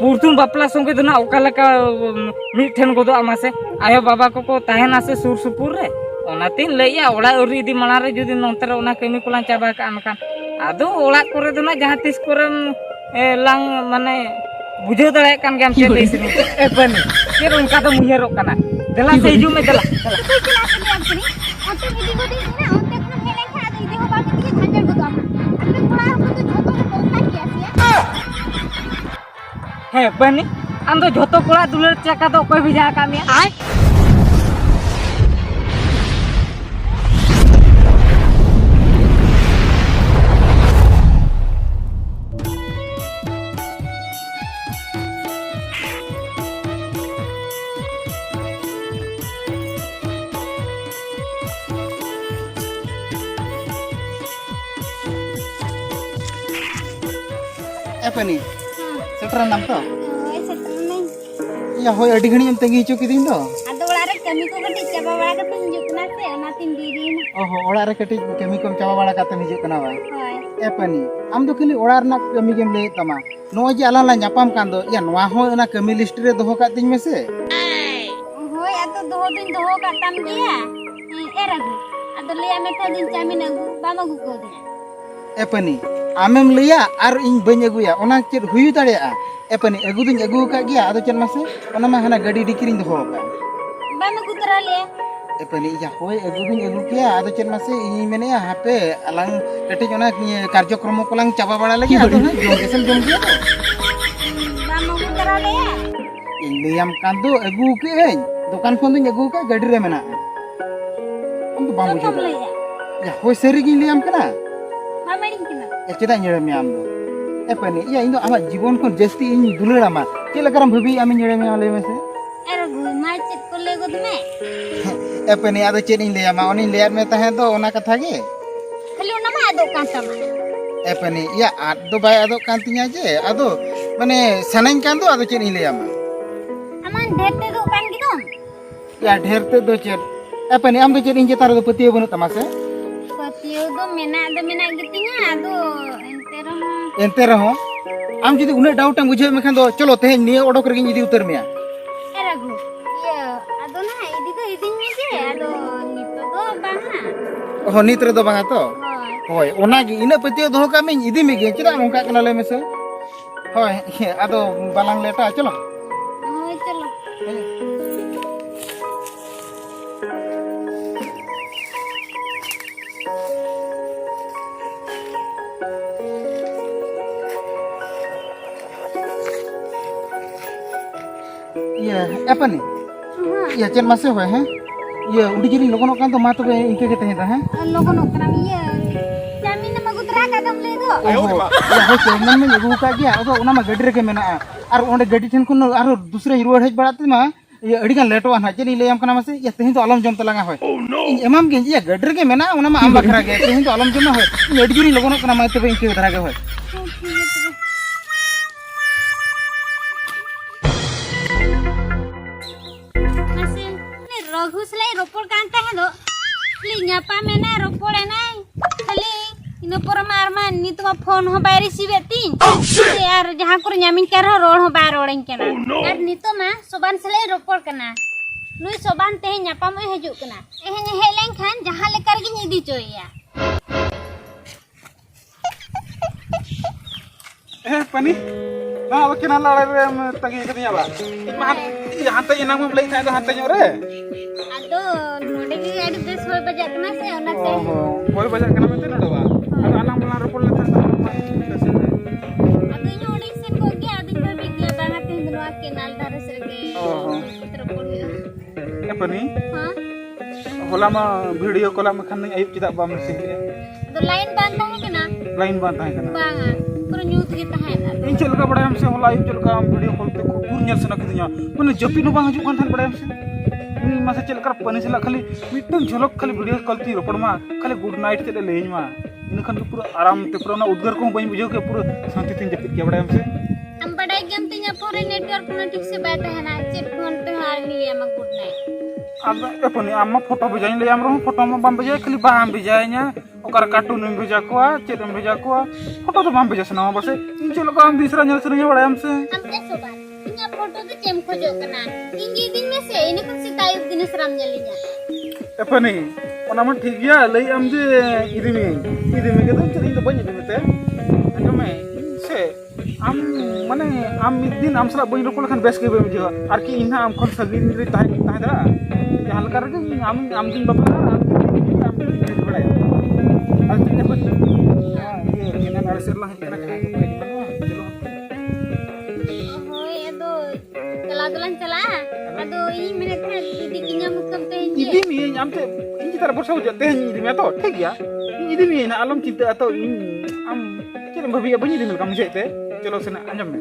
पुरथुन बापला संगे दो ना ओकालेका मिठेन गोदो आमासे आयो बाबा को ताहेना से सुर सुपुर रे ओनातीन लैया ओड़ा उरी इदी मणा रे जुदी नोंते रे ओना कमी कोलां चाबा का अनकान आदो ओड़ा करे दो ना जहां तिस कोरेम लांग माने बुझे दाड़े कान गयाम चेक लई सिनी ए बनी के उनका तो मुहेरो कना देला से हिजु में देला ओते इदी गोदी ना ओते खन हेले खा दे इदी हो बाकी के झंझट गोदो अपने कोड़ा को तो झोतो के बोलता किया सिया हे बनी आम तो झोतो कोड़ा दुलर चका तो कोई भी जा का मिया आय Epani, seteran nam to? ओए सतने Ya hoy adi ghani am tengi chu kidin do. आदो ओड़ा रे कमी को कटी चाबा बड़ा कते हिजुक ना से ओना तीन दीदी ना Oh, ora re kati kemi kom chawa bala kata hijuk kana ba. होय Epani, am do kili ora rena kami gem lay tama. No je ala la nyapam kan do, ya noa ho na kami list re doho kat ting mese. होय आतो दोहो दिन दोहो काटम गया ए रघु आदो लिया मेथा दिन चामिन अगु बाम अगु को दिया Epani, amem liya ar ing bany aguya, ona chet huyu dareya. Epani, agu din agu ka gya, ado chen mase, ona ma hana gadi dikiring doho ka. बाम अगु तरा ले Epani, ya hoy agu din agu kya, ado chen mase ini mene ya hape alang kati ona karjo kromo kolang chaba bala lagi, ado na jom kesel jom gya. बाम अगु तरा ले Ini yang kandu agu ke dukan pun tu agu ke gadi re mana. Am tu bamu कब juga. ले जा Ya, hoi seri gini liam kena. मामेड़ी किना Ya kita nyere mi am do. Pani, ya indo amat जीवन kon jasti ini dulu lama. Cila karam bhabi ami nyere mi ale mese. ए रघु मार चित को ले गो तुमे Pani ada ced ini liam, oni liat me tahen do ona katha ge. खाली ओना मा आदो कांटा मा Pani, ya ado bay ado kantinya je. Ado mane sanain kan do ado ced ini liam. अमन ढेरते दो कान की तुम Ya dher te do ced. Pani am do ced inje taruh do peti bunu tamase. पतियो दो मेना गितिnya आदो एंते रहो Ente raho. Am jadi unek doubt ang bujhe mekhan do cholo tehen niye odok regin jadi utar mea. ए रघु ये आदो ना इदी तो इदी में जे आदो नितो दो बाहा Oh nit re do bang to. होय Hoi, ona gi ina peti do ka min idi me ge chira mongka kana le mese. Hoi, ado balang leta cholo. होय चलो Iya, apa nih? हां Iya, cen masih hoy, he? Iya, udah jadi lokonok kan tuh matu be ingke kita hita, he? लोगों no करा ये जमीन में गुतरा का दम ले दो Oh, ya hoy cemen men yagu ka gya, ado una ma gadi reke mena a. Ar onde gadi ten kun aro dusre ruar hej barate ma, ya adi kan leto an hajeni le am kana mase, ya tehin to alam jom talanga hoy. Emam ge ya gadi reke mena una ma am bakra ge, tehin to alam jom na hoy. Adi juri lokonok kana ma te be ingke dhara ge hoy. masih ini Raghu सलाई रोपड़ कांता है दो ले न्यापा में ना रोपड़ है ना खाली इनो पर मार मा नी तुम फोन हो बारी सिवेती यार जहां को न्यामिन कर रोड हो बार रोडन केना यार नी तो मा सोबान सलाई रोपड़ कना नुई सोबान ते न्यापा में हजु कना एहन हेलें खान जहां लेकर गिन इदी चोया Pani, nah oke nala le tagi katanya ba. Iman hantai inang mo blay tayo hantai nyore. आदो नोडे की गाड़ी 10 होय बजा कना से ओनाते Hoy bajak kana mete na ba. Ado anang mulang repol le tan. आदो नोडे से को के आदो भाभी के बांगा तीन दिनवा के नाल धारे से के रोपड़ हो Pani, हां hola ma video call am khan ayub cidak bam sih. तो लाइन बंद हो के ना Lain ban tahan kana. बांगा पूरा न्यूज के तहे ना In cel ka badayam se hola ayub cel ka video call te ko pur nyal sana kitinya. Mane japi no bang hajuk kan than badayam se. Ini masa cel ka pani sila khali mitun jholok khali video call ti ropor ma khali good night te lein ma. Ini kan pura aram te pura na udgar ko bain bujho ke pura santi tin japit ke badayam se. हम बड़ाई game तिnya पूरे network न ठीक से बैठे है ना chit phone पे हार लिया मैं good night ada apa nih ama foto bejain le amro foto ma bam bejai kali bam bejainya okar kartun yang beja kuah cek yang beja kuah foto tuh bam beja senama bose ini lo kam disranya seranya bada am se Amte sobat. Inya foto tuh cem khojo kana. Tinggi din में से ini kan si tayu din seram jalinya. apa nih ona mah ठीक ya le am je idimi gitu cering tuh banyak dimete anu me se am mane am midin am sala boin rokol kan bes ke bem jiwa arki inha am kon sagin ri tahe da jahan kar ke am din bapa am din bada arki ne bes ये किना नरसर lah किना कहा के di mana चलो Hoy aduh. Keladulan cala. Aduh ini minat kan didikinya mukam teh je. idimi am te ini tar borsa ujat teh idimi atau ठीक ya idimi na alam cinta atau ini am kirim babi apa idimi kamu je teh चलो सेना anjam me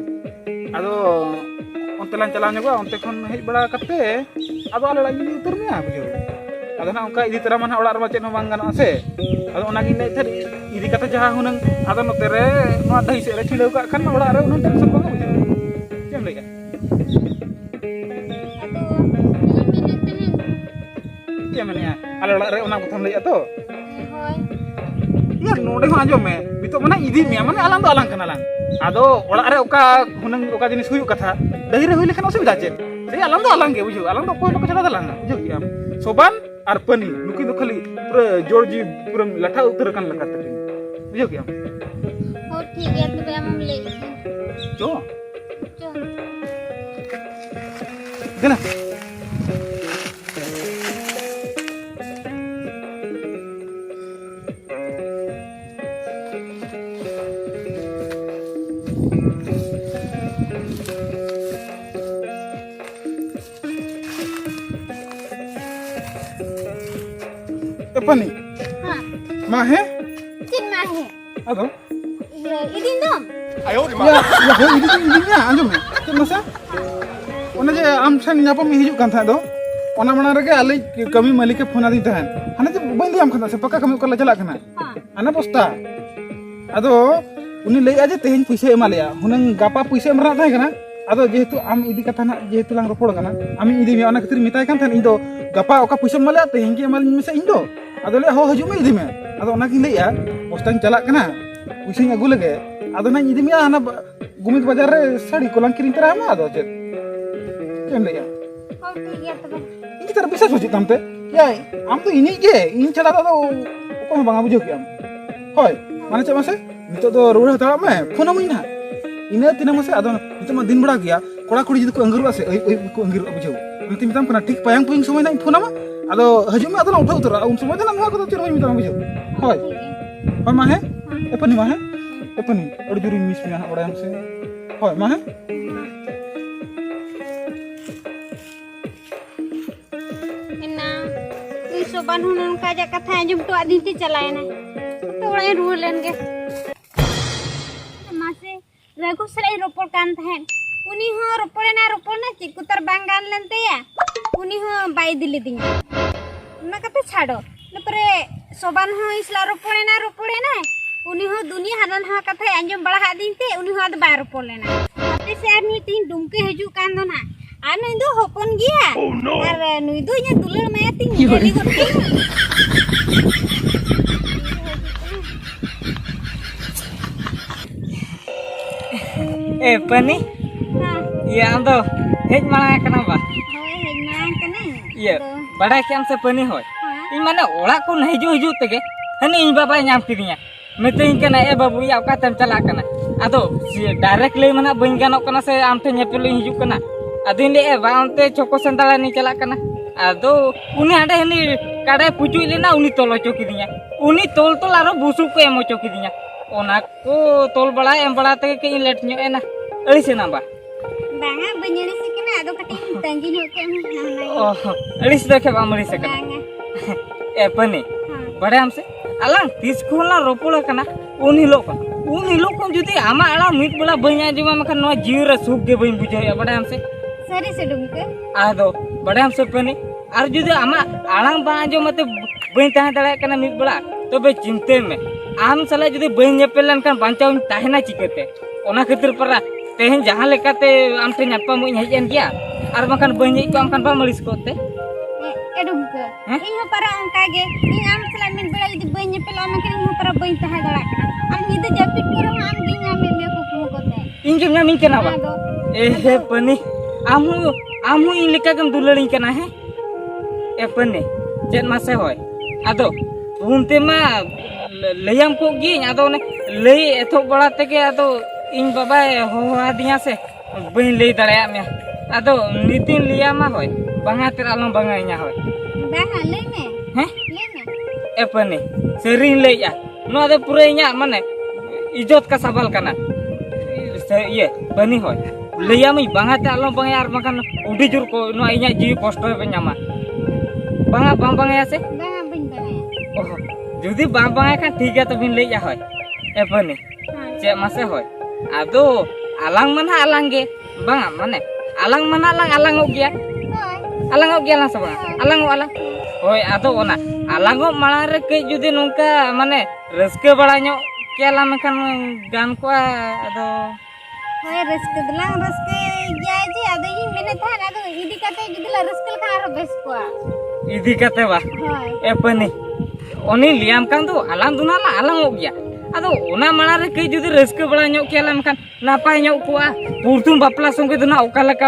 ado ontelan chalanya gua onte khon hej bada kate ado ala lagi utur me bujo ado na onka idi tera mana olar macet no bang gano ase ado ona gine tadi idi kata jaha hunang ado notere no ada ise re chilau ka kan olar re unang tension bang bujo cem le ya Aduh, ini minat kan. cem ya ala olar re unang kutam le ya to Hoy. ya node ho anjom me bitok mana idi me mana alang do alang kana lang ado olar re oka hunang oka jenis huyuk katha dahi re huile kan osubida cem sei alang do alang ge bujo alang do ko lo kachala dalang bujo ki am soban ar pani nuki do khali pura jorji pura latha utar kan lakat bujo ki am Oh ठीक है तो हम ले jo जो dena apa nih हाँ mahe चिन माहे ado ये idin dom ya ho ini nya anjom me cem masa ona je am sang nyapa mi hijuk kan tha do ona mana rege ale kami malik ke phone adi tahan hana je bain diam khana se paka kami kala chala kana हाँ ana posta ado uni lei aja teheng puise emalea hunang gapa puise emra thai kana ado jehetu am idi kata na jehetu lang ropor kana ami idi mi ona khatir mitai kan than indo gapa oka puise malea teheng ki emal misa indo ado le ho haju me idi me ado ona ki lei ya postang chala kana puise agu lage ado na idi mi ana gumit bazar re sari kolang kiring tera ma ado jet kem lei ya oh ठीक है तो ini kita bisa sujud tampe ya am tu ini ge ini chala do ko bang abu jok am hoy mana cak mase nito do rudah tara me phone amu ina ina tina mase ado nito ma din bada gya kora kuri jidi ko anguru ase oi ko anguru abu jok nanti mitam kana tik payang puing somai na phone ama ado haju me ado na uthau tara un somai na ko to chero mitam abu jok hoy hoy ma he apa ni ma he apa ni odi juri miss me ha ora am se hoy ma he इन्ना तुई सोबान हुनन का जा कथा अंजुम तो आदिन ती चलाए ना तो ओळे रूल लेन गे मासे रघु सलाई रोपड़ कान थेन उनी हो रोपड़ ना चिकुतर बांगान लेनते या उनी हो बाई दिली दिन ना कते छाड़ो नपरे सोबान हो इसला रोपड़े ना उनी हो दुनिया हनन हा कथा अंजुम बड़ा हा दिन ते उनी हो आद बाय रोपड़ लेना अते से आदमी तीन डुमके हजू कान दो ना आ नुई दो होपन गिया और नुई दो इnya दुलर माया तीन गेली गोटे pani हां iya am do hej mana kana ba होय हेजना कने iya badai ki am se pani hoy हां ᱤᱧ ᱢᱟᱱᱮ ᱚᱲᱟᱜ ᱠᱷᱚᱱ ᱦᱤᱡᱩᱜ ᱛᱮᱜᱮ ᱦᱟᱹᱱᱤ ᱤᱧ ᱵᱟᱵᱟᱭ ᱧᱟᱢ ᱠᱤᱫᱤᱧᱟ ᱢᱮᱛᱟᱹᱧ ᱠᱟᱱᱟ ᱮ ᱵᱟᱵᱩ ᱭᱟ ᱚᱠᱟᱛᱮᱢ ᱪᱟᱞᱟᱜ ᱠᱟᱱᱟ ᱟᱫᱚ ᱰᱟᱭᱨᱮᱠᱴ ᱞᱟᱹᱭ ᱢᱟᱱᱟ ᱵᱟᱹᱧ ᱜᱟᱱᱚᱜ ᱠᱟᱱᱟ ᱥᱮ ᱟᱢ ᱴᱷᱮᱱ ᱧᱮᱯᱮᱞᱤᱧ ᱦᱤᱡᱩᱜ ᱠᱟᱱᱟ ᱟᱫᱚᱧ ᱞᱟᱹᱭᱮ ᱵᱟ ᱚᱱᱛᱮ ᱪᱚᱠᱚ ᱥᱮᱸᱫᱽᱨᱟᱧ ᱪᱟᱞᱟᱜ ᱠᱟᱱᱟ ᱟᱫᱚ ᱩᱱᱤ ᱦᱟᱸᱰᱮ ᱦᱟᱹᱱᱤ ᱠᱟᱰᱟᱭ ᱯᱩᱪᱩᱡ ᱞᱮᱱᱟ ᱩᱱᱤ ᱛᱚᱞ ᱦᱚᱪᱚ ᱠᱤᱫᱤᱧᱟ ᱩᱱᱤ ᱛᱚᱞ ᱟᱨᱚ ᱵᱩᱥᱩᱵ ᱠᱚ ᱮᱢ ᱦᱚᱪᱚ ᱠᱤᱫᱤᱧᱟ ᱚᱱᱟ ᱠᱚ ᱛᱚᱞ ᱵᱟᱲᱟ ᱮᱢ ᱵᱟᱲᱟ ᱛᱮᱜᱮ ᱠᱟᱹᱡ ᱞᱮᱴ ᱧᱚᱜ ᱮᱱᱟ ᱟᱹᱲᱤᱥᱮᱱᱟ ᱵᱟ बांगा बഞ്ഞड़ी से कना आदो कटी तंगी नो के ना ᱚ ᱟᱹᱲᱤᱥ ᱫᱚ ᱠᱷᱮᱵ ᱟᱢ ᱟᱹᱲᱤᱥ ᱠᱟᱱᱟ बांगा ᱮ ᱯᱟᱹᱱᱤ ᱵᱟᱲᱟᱭ ᱟᱢ ᱥᱮ ᱟᱞᱟᱝ ᱛᱤᱥ ᱠᱷᱚᱱ ᱞᱟᱝ ᱨᱚᱯᱚᱲ ᱠᱟᱱᱟ ᱩᱱ ᱦᱤᱞᱳᱜ ᱠᱷᱚᱱ ᱡᱩᱫᱤ ᱟᱢᱟᱜ ᱟᱲᱟᱝ ᱢᱤᱫ ᱵᱮᱲᱟ ᱵᱟᱹᱧ ᱟᱸᱡᱚᱢᱟ ᱢᱮᱱᱠᱷᱟन ᱱᱚᱣᱟ ᱡᱤᱣᱤ ᱨᱮ ᱥᱩᱠ ᱜᱮ ᱵᱟᱹᱧ ᱵᱩᱡᱷᱟᱹᱣᱮᱜᱼᱟ ᱵᱟᱲᱟᱭ ᱟᱢ ᱥᱮ सरी से डुमके ᱟᱫᱚ ᱵᱟᱲᱟᱭ ᱟᱢ ᱥᱮ ᱯᱟᱹᱱᱤ ᱟᱨ ᱡᱩᱫᱤ ᱟᱢᱟᱜ ᱟᱲᱟᱝ ᱵᱟᱝ ᱟᱸᱡᱚᱢ ᱟᱛᱮ ᱵᱟᱹᱧ ᱛᱟᱦᱮᱸ ᱫᱟᱲᱮᱭᱟᱜ ᱠᱟᱱᱟ ᱢᱤᱫ ᱵᱮᱲᱟ ᱛᱚᱵᱮ ᱪᱤᱱᱛᱟᱹᱭ ᱢᱮ ᱟᱢ ᱥᱟᱞᱟᱜ ᱡᱩᱫᱤ ᱵᱟᱹᱧ ᱧᱮᱯᱮᱞ ᱞᱮᱱᱠᱷᱟᱱ ᱵᱟᱧᱪᱟᱣ ᱤᱧ ᱛᱟᱦᱮᱱᱟ ᱪᱤᱠᱟᱹᱛᱮ ᱚᱱᱟ ᱠᱷᱟᱹᱛᱤᱨ ᱯᱟᱨᱟ ᱛᱮᱦᱮᱧ ᱡᱟᱦᱟᱸ ᱞᱮᱠᱟᱛᱮ ᱟᱢ ᱴᱷᱮᱱ ᱧᱟᱯᱟᱢᱚᱜ ᱤᱧ ᱦᱮᱡ ᱮᱱ ᱜᱮᱭᱟ ᱟᱨ ᱵᱟᱝᱠᱷᱟन ᱵᱟᱹᱧ ᱦᱮᱡ ᱠᱚᱜᱼᱟ ᱟᱢᱠᱷᱟᱱ ᱵᱟᱢ ᱟᱹᱲᱤᱥ ᱠᱚᱜ ᱛᱮ ᱰᱩᱢᱠᱟᱹ ᱤᱧ ᱦᱚᱸ ᱯᱟᱨᱟ ᱚᱱᱠᱟ ᱜᱮ ᱤᱧ ᱟᱢ ᱥᱟᱞᱟᱜ ᱢᱤᱫ ᱵᱮᱲᱟ ᱡᱩᱫᱤ ᱵᱟᱹᱧ ᱧᱮᱯᱮᱞᱚᱜᱼᱟ ᱢᱮᱱᱠᱷᱟᱱ ᱤᱧ ᱦᱚᱸ ᱯᱟᱨᱟ ᱵᱟᱹᱧ ᱛᱟᱦᱮᱸ ᱫᱟᱲᱮᱭᱟᱜ ᱠᱟᱱᱟ ᱟᱨ ᱧᱤᱫᱟᱹ ᱡᱟᱹᱯᱤᱫ ᱠᱚᱨᱮ ᱦᱚᱸ ᱟᱢ ᱜᱤᱧ ᱧᱟᱢᱮᱫ ᱢᱮᱭᱟ ᱠᱩᱠᱢᱩ ᱠᱚᱛᱮ ᱤᱧ ᱜᱮᱢ ᱧᱟᱢᱤᱧ ᱠᱟᱱᱟ ᱵᱟ ᱟᱫᱚ ᱮ ᱯᱟᱹᱱᱤ ᱟᱢ ᱦᱚᱸ ᱤᱧ ᱞᱮᱠᱟ ᱜᱮᱢ ᱫᱩᱞᱟᱹᱲᱤᱧ ᱠᱟᱱᱟ ᱦᱮᱸ ᱮ ᱯᱟᱹᱱᱤ ᱪᱮᱫ ᱢᱟᱥᱮ ᱦᱳᱭ ᱟᱫᱚ ᱩᱱᱛᱮ ᱢᱟ ᱞᱟᱹᱭᱟᱢ ᱠᱚ ᱜᱤᱭᱟᱹᱧ ᱟᱫᱚ ᱚᱱᱮ ᱞᱟᱹᱭ ᱮᱛᱚᱦᱚᱵ ᱵᱟᱲᱟ ᱛᱮᱜᱮ ᱟᱫᱚ ᱤᱧ ᱵᱟᱵᱟᱭ ᱦᱚᱦᱚ ᱟᱫᱤᱧᱟ ᱥᱮ ᱵᱟᱹᱧ ᱞᱟᱹᱭ ᱫᱟᱲᱮᱭᱟᱜ ᱢᱮᱭᱟ ᱟᱫᱚ ᱱᱤᱛᱤᱧ ᱞᱟᱹᱭᱟᱢᱟ ᱦᱳᱭ ᱵᱟᱝᱟ ᱛᱮ ᱟᱞᱚᱢ ᱵᱟᱝᱟᱧᱟ ᱦᱳᱭ ᱵᱟᱝᱟ ᱞᱟᱹᱭ ᱢᱮ ᱦᱮᱸ ᱞᱟᱹᱭ ᱢᱮ ᱮ ᱯᱟᱹᱱᱤ ᱥᱟᱹᱨᱤᱧ ᱞᱟᱹᱭᱮᱜᱼᱟ ᱱᱚᱣᱟ ᱫᱚ ᱯᱩᱨᱟᱹ ᱤᱧᱟᱹᱜ ᱢᱟᱱᱮ ᱤᱡᱽᱡᱚᱛ ka ᱥᱟᱵᱟᱞ ᱠᱟᱱᱟ iya ᱯᱟᱹᱱᱤ ᱦᱳᱭ ᱞᱟᱹᱭᱟᱢᱤᱧ ᱵᱟᱝᱟ ᱛᱮ ᱟᱞᱚᱢ ᱵᱟᱝᱟᱭᱟ ᱟᱨ ᱵᱟᱝᱠᱷᱟᱱ ᱩᱰᱤ ᱡᱳᱨ ᱠᱚ ᱱᱚᱣᱟ ᱤᱧᱟᱹᱜ ᱡᱤᱣᱤ ᱠᱚᱥᱴᱚ ᱯᱮ ᱧᱟᱢᱟ ᱵᱟᱝᱟ ᱵᱟᱝ ᱵᱟᱝᱟᱭᱟ ᱥᱮ ᱵᱟᱝᱟ ᱵᱟᱹᱧ ᱵᱟᱝᱟᱭᱟ ᱚᱦᱚ ᱡᱩᱫᱤ ᱵᱟᱝ ᱵᱟᱝᱟᱭ ᱠᱷᱟᱱ ᱴᱷᱤᱠ ᱜᱮᱭᱟ ᱛᱚᱵᱮᱧ ᱞᱟᱹᱭᱮᱜᱼᱟ ᱦᱳᱭ ᱮ ᱯᱟᱹᱱᱤ ᱪᱮᱫ ᱢᱟᱥᱮ ᱦᱳᱭ ᱟᱫᱚ alang mana alang ge bang mana alang mana alang gya alang lang sa bang alang hoy ado ona alang malang re ke judi nongka mane raske bada nyok kela mekan gan ko ado hoy raske dlang raske gya ji ado ᱤᱧ mene thahan ado idi kate judi la raske ka aro bes ko idi kate ba hoy e pani oni liam kan tu alang dunala alang gya ado ona malang re ke judi raske bada nyok kela mekan napay nyok ko Purtun bapla songke duna okalaka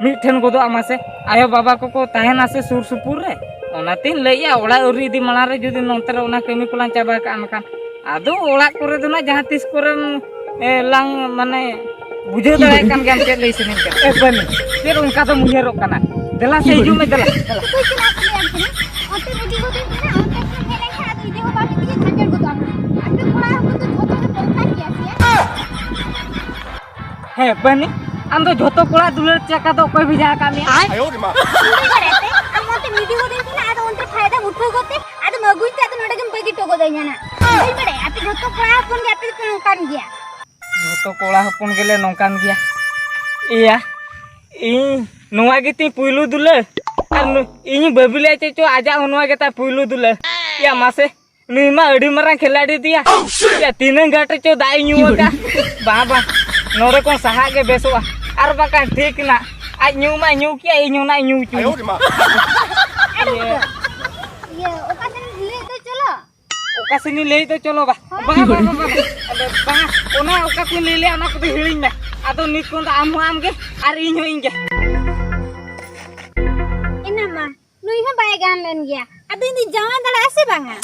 mithen godo amase ayo baba ko tahen ase sur supur re onatin leya ola uri di malare judi nontere ona kami kulan caba ka amakan ado ola kore duna jahan tis koren lang mane bujhe dare kan gan chet lei sinin kan bani ter unka to muhero kana dela se hiju me dela koy kena kalian kene ote ready godo kena ote hele kha ado idi ho babi dige khanger godo ape kora ho to jhoto ke pokka kiya se he bani am to jhoto kola dular chaka to koy bija ka me ayo de ma kuri karete am ote ready godo kena ado onte fayda utho gote ado maguin te ado node gem bagi to godo nyana bhai bade ape jhoto kora pon ge ape kan gya jhoto kola hopon gele nongkan gya iya ᱤᱧ ᱱᱚᱣᱟ ᱜᱮᱛᱤᱧ ᱯᱩᱭᱞᱩ ᱫᱩᱞᱟᱹᱲ ᱟᱨ ᱤᱧ ᱵᱟᱵᱤᱞᱟ ᱪᱮᱪᱚ ᱟᱡᱟᱜ ᱱᱚᱣᱟ ᱜᱮᱛᱟ ᱯᱩᱭᱞᱩ ᱫᱩᱞᱟᱹᱲ ᱭᱟ ᱢᱟᱥᱮ ᱱᱩᱭ ᱢᱟ ᱟᱹᱰᱤ ᱢᱟᱨᱟᱝ ᱠᱷᱮᱞᱟᱲᱤ ᱫᱤᱭᱟ ᱭᱟ ᱛᱤᱱᱟᱹᱜ ᱜᱟᱴᱮ ᱪᱚ ᱫᱟᱜ ᱧᱩ ᱟᱠᱟ ᱵᱟ ᱱᱚᱰᱮ ᱠᱚ ᱥᱟᱦᱟ ᱜᱮ ᱵᱮᱥᱚᱜᱼᱟ ᱟᱨ ᱵᱟᱠᱷᱟᱱ ᱴᱷᱤᱠ ᱱᱟ ᱟᱡ ᱧᱩ ᱢᱟ ᱧᱩ ᱠᱮᱭᱟ ᱤᱧ ᱚᱱᱟ ᱧᱩ ᱪᱩ ye okasen le to cholo oka sini lei to cholo ba bang ona oka ku lele ana ko hiling na ado nit ko am ge ar iñ ho iñ ge ina ma nui ho bay gan len gya ado ini jangan dala ase banga